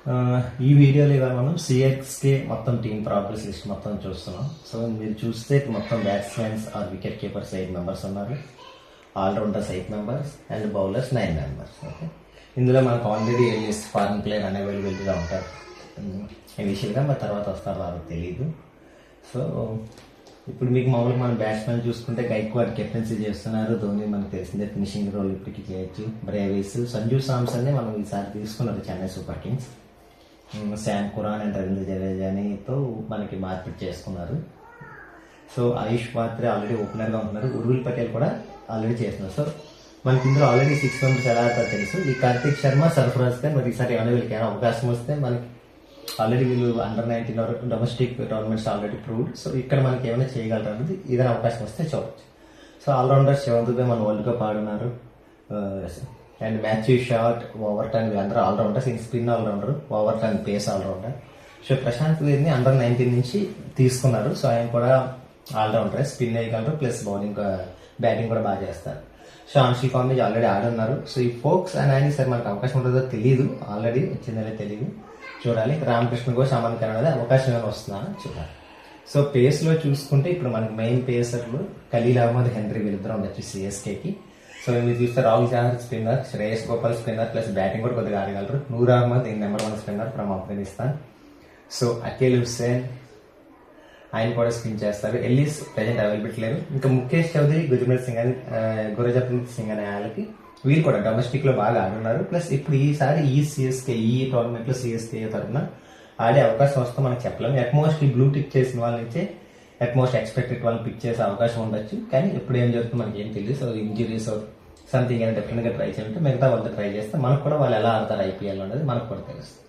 ఈ వీడియోలో ఇవాళ మనం సిఎస్కే మొత్తం టీమ్ ప్రాగ్రెస్ లిస్ట్ మొత్తం చూస్తున్నాం. సో మీరు చూస్తే మొత్తం batsmens or wicket keepers 8 members ఉన్నారు, allrounders 8 members and bowlers 9 members. Okay, ఇందులో మనకు ఆల్రెడీ లిస్ట్ ఫారెన్ ప్లేయర్ అన్అవైలబిలిటీగా ఉంటారు ఇనిషియల్గా, మరి తర్వాత వస్తారో రాదో తెలియదు. సో ఇప్పుడు మీకు మామూలుగా మన బ్యాట్స్మెన్ చూసుకుంటే గైక్వాడ్ కెప్టెన్సీ చేస్తున్నారు, ధోని మనకు తెలిసిందే ఫినిషింగ్ రోల్ ఇప్పటికి చేయొచ్చు, బ్రేవిస్, సంజు సామ్సన్ని మనం ఈసారి తీసుకున్నారు Chennai Super Kings, Sam Curran and Ravindra జడేజానితో మనకి మార్పిట్ చేసుకున్నారు. సో ఆయుష్ పాత్రే ఆల్రెడీ ఓపెనర్గా ఉంటున్నారు, ఉర్విల్ పటేల్ కూడా ఆల్రెడీ చేస్తున్నారు. సో మనకి ఇందులో ఆల్రెడీ 6 మెంబర్స్ ఎలా ఆడతారో తెలుసు. ఈ కార్తిక్ శర్మ, సర్ఫరాజ్ ఖాన్ మరి ఈసారి ఏమైనా వీళ్ళకి ఏమైనా అవకాశం వస్తే మనకి ఆల్రెడీ వీళ్ళు under-19 domestic tournaments already proved. So ఇక్కడ మనకి ఏమైనా చేయగలరు అనేది ఏదైనా అవకాశం వస్తే చూడవచ్చు. సో ఆల్రౌండర్ శివంత్ దుబే మన వరల్డ్ కప్ ఆడున్నారు, అండ్ మాథ్యూ షాట్, ఓవర్టన్, వీళ్ళందరూ ఆల్రౌండర్స్. ఈ spin allrounder, Overton pace allrounder. So Prashant వీరిని అండర్-19 నుంచి తీసుకున్నారు. సో ఆయన కూడా ఆల్రౌండర్, స్పిన్ వేయగలరు ప్లస్ బౌలింగ్ బ్యాటింగ్ కూడా బాగా చేస్తారు. సో ఆన్షి కాంబేజ్ ఆల్రెడీ ఆడున్నారు. సో ఈ ఫోక్స్ అని ఆయన సరే మనకు అవకాశం ఉంటుందో తెలియదు, ఆల్రెడీ వచ్చిందనే తెలియదు, చూడాలి. రామకృష్ణ కూడా సామాన్ కన్నడ అవకాశం ఏమైనా వస్తుందా చూడాలి. సో పేస్లో చూసుకుంటే ఇప్పుడు మనకి మెయిన్ పేసర్లు ఖలీల్ అహ్మద్, హెన్రీ వీళ్ళిద్దరూ ఉండొచ్చు సిఎస్కేకి. సో మీరు చూస్తే Rahul Chahar spinner, Shreyas Gopal spinner plus batting కూడా కొద్దిగా ఆడగలరు. Noor Ahmad number 1 spinner from Afghanistan. So Akeal Hosein ఆయన కూడా స్పిన్ చేస్తారు. ఎల్లిస్ ప్రజెంట్ అవైలబిలిటీ లేరు. ఇంకా ముఖేష్ చౌదరి, గుర్జప్రీత్ సింగ్ అని గుర్జప్రీత్ సింగ్ అనే వాళ్ళకి వీళ్ళు కూడా డొమెస్టిక్ లో బాగా ఆడున్నారు. ప్లస్ ఇప్పుడు ఈసారి ఈ టోర్నమెంట్ లో సిఎస్కే తరఫున ఆడే అవకాశం వస్తే మనకు చెప్పలేము. అట్మోస్ట్ ఈ బ్లూ టిక్ చేసిన వాళ్ళ నుంచే అట్మోస్ట్ ఎక్స్పెక్టెడ్ వాళ్ళని పిక్ చేసే అవకాశం ఉండొచ్చు, కానీ ఇప్పుడు ఏం జరుగుతుందో మనకి ఏం తెలియదు. సో ఇంజరీస్ సంథింగ్ అయినా డెఫినెట్ గా ట్రై చేయాలంటే మిగతా వాళ్ళతో ట్రై చేస్తే మనకు కూడా వాళ్ళు ఎలా ఆడతారు ఐపీఎల్ అనేది మనకు కూడా తెలుస్తుంది.